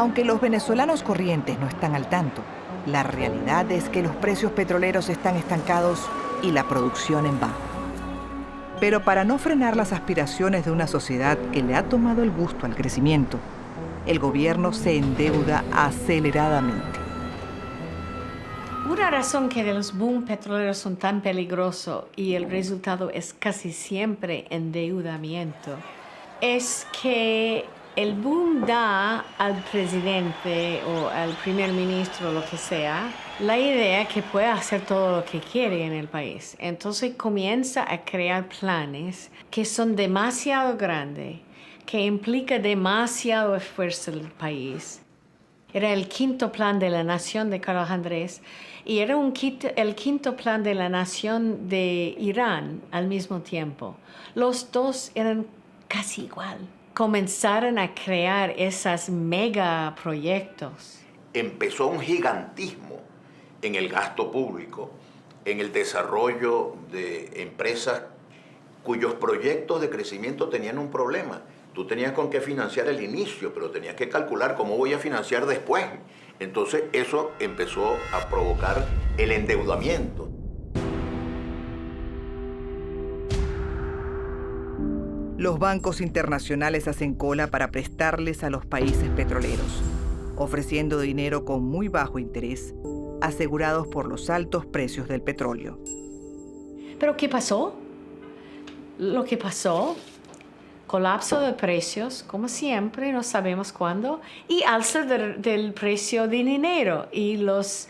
Aunque los venezolanos corrientes no están al tanto, la realidad es que los precios petroleros están estancados y la producción en baja. Pero para no frenar las aspiraciones de una sociedad que le ha tomado el gusto al crecimiento, el gobierno se endeuda aceleradamente. Una razón que los boom petroleros son tan peligrosos y el resultado es casi siempre endeudamiento es que el boom da al presidente o al primer ministro, lo que sea, la idea que puede hacer todo lo que quiere en el país. Entonces comienza a crear planes que son demasiado grandes, que implica demasiado esfuerzo del país. Era el quinto plan de la nación de Carlos Andrés y era el quinto plan de la nación de Irán al mismo tiempo. Los dos eran casi igual. Comenzaron a crear esos megaproyectos. Empezó un gigantismo en el gasto público, en el desarrollo de empresas cuyos proyectos de crecimiento tenían un problema. Tú tenías con qué financiar el inicio, pero tenías que calcular cómo voy a financiar después. Entonces eso empezó a provocar el endeudamiento. Los bancos internacionales hacen cola para prestarles a los países petroleros, ofreciendo dinero con muy bajo interés, asegurados por los altos precios del petróleo. ¿Pero qué pasó? Lo que pasó, colapso de precios, como siempre, no sabemos cuándo, y alza del precio de dinero y las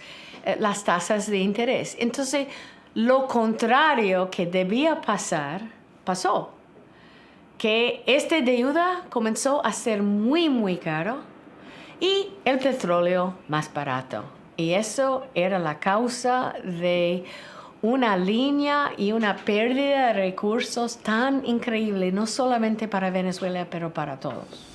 tasas de interés. Entonces, lo contrario que debía pasar, pasó. Que esta deuda comenzó a ser muy, muy caro y el petróleo más barato. Y eso era la causa de una línea y una pérdida de recursos tan increíble, no solamente para Venezuela, pero para todos.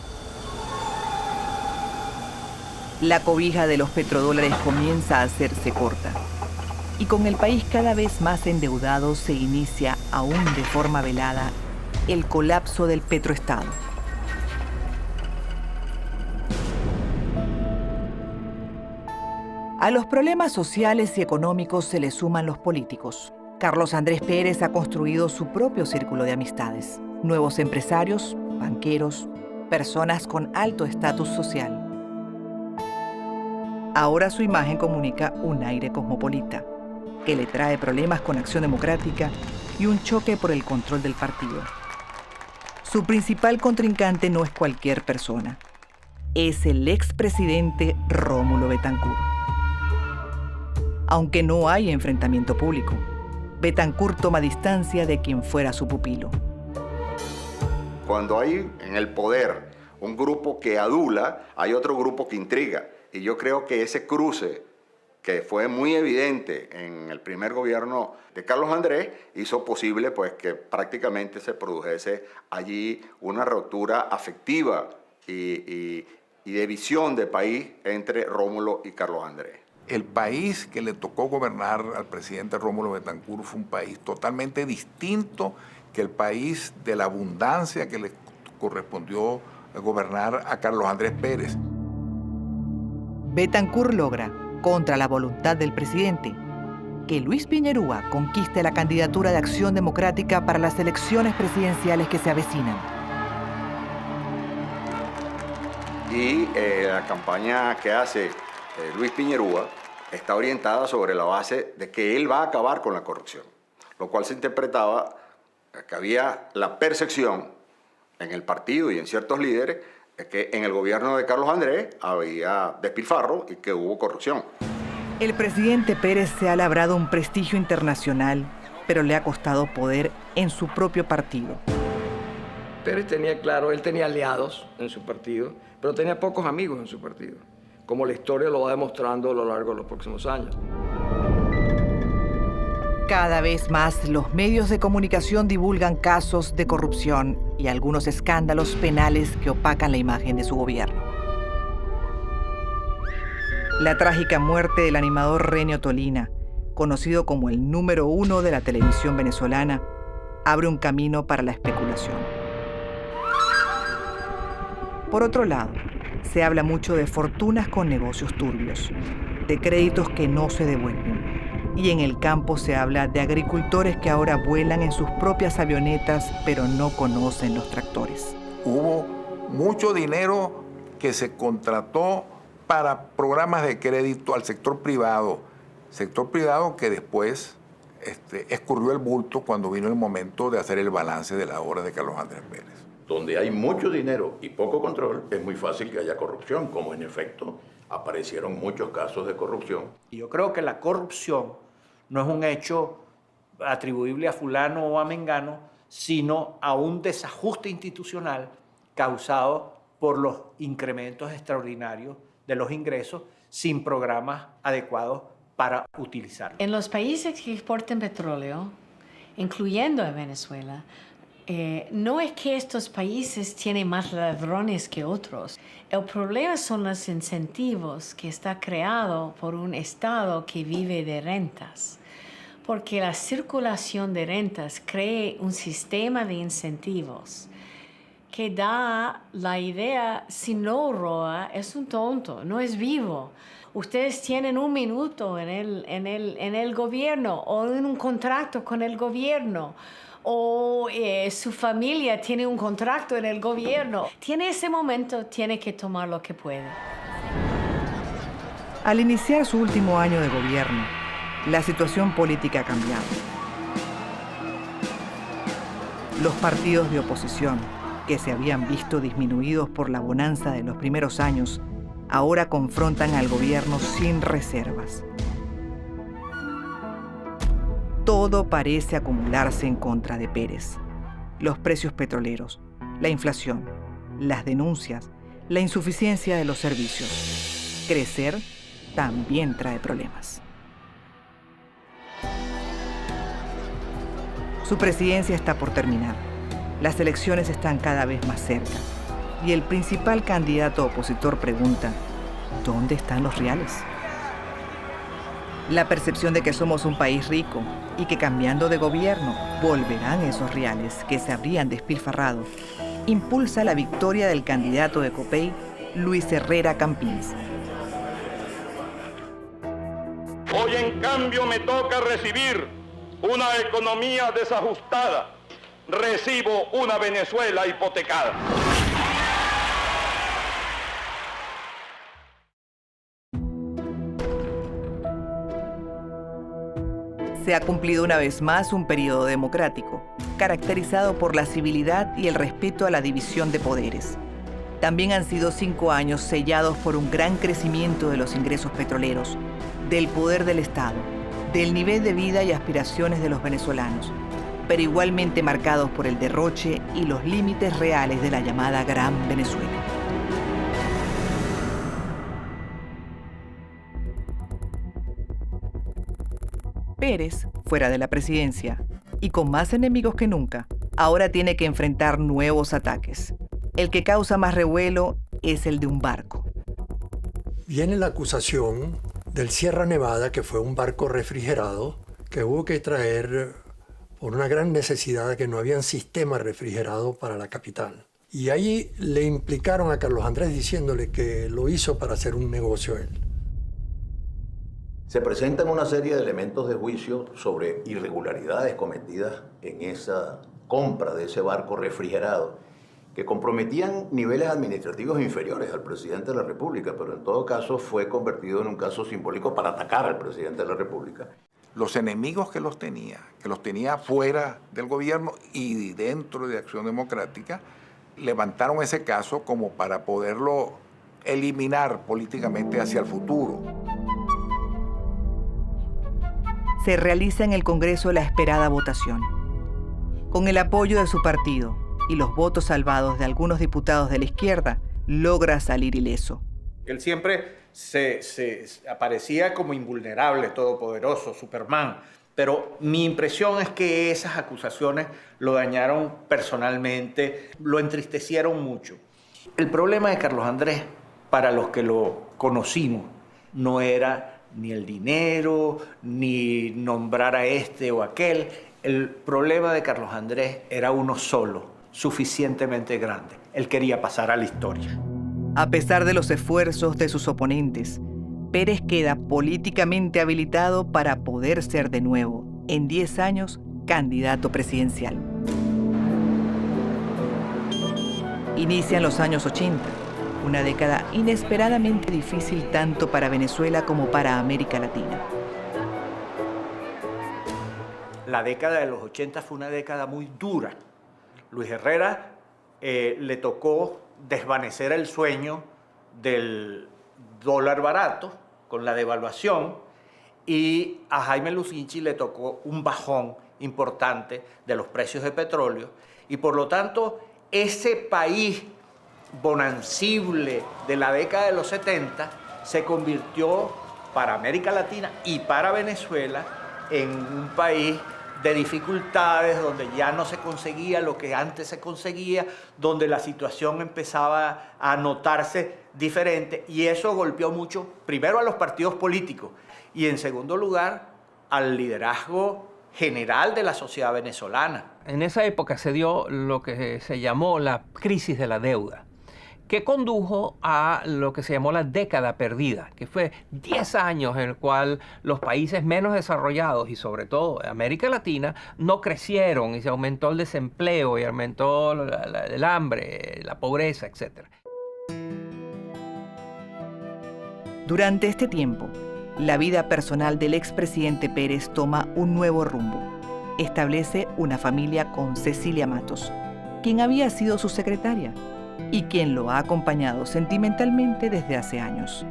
La cobija de los petrodólares comienza a hacerse corta. Y con el país cada vez más endeudado se inicia, aún de forma velada, el colapso del petroestado. A los problemas sociales y económicos se le suman los políticos. Carlos Andrés Pérez ha construido su propio círculo de amistades. Nuevos empresarios, banqueros, personas con alto estatus social. Ahora su imagen comunica un aire cosmopolita, que le trae problemas con Acción Democrática y un choque por el control del partido. Su principal contrincante no es cualquier persona. Es el expresidente Rómulo Betancourt. Aunque no hay enfrentamiento público, Betancourt toma distancia de quien fuera su pupilo. Cuando hay en el poder un grupo que adula, hay otro grupo que intriga. Y yo creo que ese cruce, que fue muy evidente en el primer gobierno de Carlos Andrés, hizo posible pues, que prácticamente se produjese allí una ruptura afectiva y de visión de país entre Rómulo y Carlos Andrés. El país que le tocó gobernar al presidente Rómulo Betancourt fue un país totalmente distinto que el país de la abundancia que le correspondió gobernar a Carlos Andrés Pérez. Betancourt logra, contra la voluntad del presidente, que Luis Piñerúa conquiste la candidatura de Acción Democrática para las elecciones presidenciales que se avecinan. Y la campaña que hace Luis Piñerúa está orientada sobre la base de que él va a acabar con la corrupción, lo cual se interpretaba que había la percepción en el partido y en ciertos líderes de que en el gobierno de Carlos Andrés había despilfarro y que hubo corrupción. El presidente Pérez se ha labrado un prestigio internacional, pero le ha costado poder en su propio partido. Pérez tenía claro, él tenía aliados en su partido, pero tenía pocos amigos en su partido, como la historia lo va demostrando a lo largo de los próximos años. Cada vez más los medios de comunicación divulgan casos de corrupción y algunos escándalos penales que opacan la imagen de su gobierno. La trágica muerte del animador Renio Tolina, conocido como el número 1 de la televisión venezolana, abre un camino para la especulación. Por otro lado, se habla mucho de fortunas con negocios turbios, de créditos que no se devuelven. Y en el campo se habla de agricultores que ahora vuelan en sus propias avionetas, pero no conocen los tractores. Hubo mucho dinero que se contrató para programas de crédito al sector privado que después escurrió el bulto cuando vino el momento de hacer el balance de la obra de Carlos Andrés Pérez. Donde hay mucho dinero y poco control, es muy fácil que haya corrupción, como en efecto aparecieron muchos casos de corrupción. Y yo creo que la corrupción no es un hecho atribuible a fulano o a mengano, sino a un desajuste institucional causado por los incrementos extraordinarios de los ingresos sin programas adecuados para utilizarlo. En los países que exportan petróleo, incluyendo a Venezuela, no es que estos países tienen más ladrones que otros. El problema son los incentivos que está creado por un Estado que vive de rentas. Porque la circulación de rentas crea un sistema de incentivos que da la idea, si no roba, es un tonto, no es vivo. Ustedes tienen un minuto en el gobierno o en un contrato con el gobierno, o su familia tiene un contrato en el gobierno. Tiene ese momento, tiene que tomar lo que puede. Al iniciar su último año de gobierno, la situación política ha cambiado. Los partidos de oposición, que se habían visto disminuidos por la bonanza de los primeros años, ahora confrontan al gobierno sin reservas. Todo parece acumularse en contra de Pérez. Los precios petroleros, la inflación, las denuncias, la insuficiencia de los servicios. Crecer también trae problemas. Su presidencia está por terminar. Las elecciones están cada vez más cerca. Y el principal candidato opositor pregunta, ¿dónde están los reales? La percepción de que somos un país rico y que cambiando de gobierno volverán esos reales que se habrían despilfarrado, impulsa la victoria del candidato de Copey, Luis Herrera Campins. Hoy en cambio me toca recibir una economía desajustada. Recibo una Venezuela hipotecada. Se ha cumplido una vez más un periodo democrático, caracterizado por la civilidad y el respeto a la división de poderes. También han sido 5 años sellados por un gran crecimiento de los ingresos petroleros, del poder del Estado, del nivel de vida y aspiraciones de los venezolanos, pero igualmente marcados por el derroche y los límites reales de la llamada Gran Venezuela. Pérez, fuera de la presidencia, y con más enemigos que nunca, ahora tiene que enfrentar nuevos ataques. El que causa más revuelo es el de un barco. Viene la acusación del Sierra Nevada, que fue un barco refrigerado que hubo que traer por una gran necesidad de que no había un sistema refrigerado para la capital. Y ahí le implicaron a Carlos Andrés diciéndole que lo hizo para hacer un negocio él. Se presentan una serie de elementos de juicio sobre irregularidades cometidas en esa compra de ese barco refrigerado que comprometían niveles administrativos inferiores al presidente de la República, pero en todo caso fue convertido en un caso simbólico para atacar al presidente de la República. Los enemigos que los tenía fuera del gobierno y dentro de Acción Democrática, levantaron ese caso como para poderlo eliminar políticamente hacia el futuro. Se realiza en el Congreso la esperada votación. Con el apoyo de su partido y los votos salvados de algunos diputados de la izquierda, logra salir ileso. Él siempre se aparecía como invulnerable, todopoderoso, Superman. Pero mi impresión es que esas acusaciones lo dañaron personalmente, lo entristecieron mucho. El problema de Carlos Andrés, para los que lo conocimos, no era ni el dinero, ni nombrar a este o aquel. El problema de Carlos Andrés era uno solo, suficientemente grande. Él quería pasar a la historia. A pesar de los esfuerzos de sus oponentes, Pérez queda políticamente habilitado para poder ser de nuevo, en 10 años, candidato presidencial. Inician los años 80, una década inesperadamente difícil tanto para Venezuela como para América Latina. La década de los 80 fue una década muy dura. Luis Herrera le tocó desvanecer el sueño del dólar barato con la devaluación, y a Jaime Lucinchi le tocó un bajón importante de los precios de petróleo, y por lo tanto ese país bonancible de la década de los 70 se convirtió para América Latina y para Venezuela en un país de dificultades, donde ya no se conseguía lo que antes se conseguía, donde la situación empezaba a notarse diferente, y eso golpeó mucho, primero a los partidos políticos y en segundo lugar al liderazgo general de la sociedad venezolana. En esa época se dio lo que se llamó la crisis de la deuda, que condujo a lo que se llamó la década perdida, que fue 10 años en el cual los países menos desarrollados y sobre todo América Latina no crecieron, y se aumentó el desempleo y aumentó el hambre, la pobreza, etc. Durante este tiempo, la vida personal del expresidente Pérez toma un nuevo rumbo. Establece una familia con Cecilia Matos, quien había sido su secretaria y quien lo ha acompañado sentimentalmente desde hace años.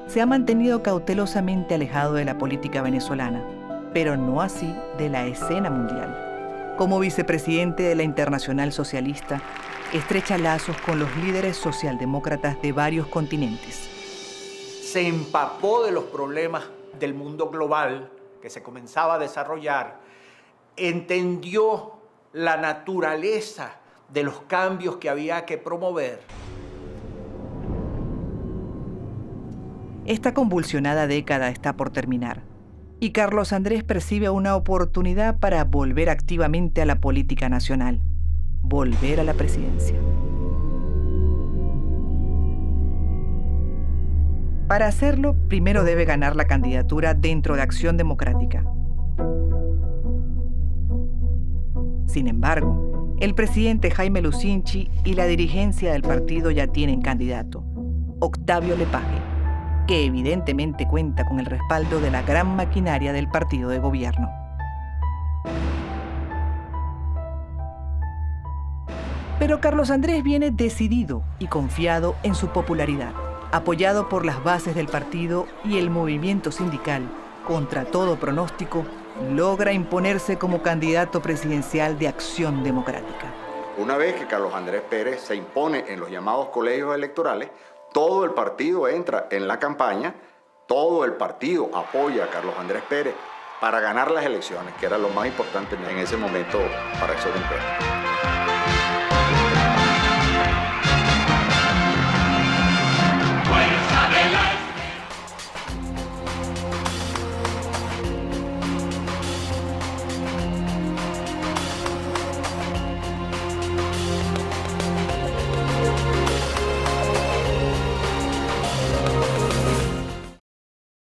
Se ha mantenido cautelosamente alejado de la política venezolana, pero no así de la escena mundial. Como vicepresidente de la Internacional Socialista, estrecha lazos con los líderes socialdemócratas de varios continentes. Se empapó de los problemas del mundo global que se comenzaba a desarrollar, entendió la naturaleza de los cambios que había que promover. Esta convulsionada década está por terminar, y Carlos Andrés percibe una oportunidad para volver activamente a la política nacional, volver a la presidencia. Para hacerlo, primero debe ganar la candidatura dentro de Acción Democrática. Sin embargo, el presidente Jaime Lucinchi y la dirigencia del partido ya tienen candidato, Octavio Lepage, que evidentemente cuenta con el respaldo de la gran maquinaria del partido de gobierno. Pero Carlos Andrés viene decidido y confiado en su popularidad. Apoyado por las bases del partido y el movimiento sindical, contra todo pronóstico, logra imponerse como candidato presidencial de Acción Democrática. Una vez que Carlos Andrés Pérez se impone en los llamados colegios electorales, todo el partido entra en la campaña, todo el partido apoya a Carlos Andrés Pérez para ganar las elecciones, que era lo más importante en ese momento para Acción Democrática.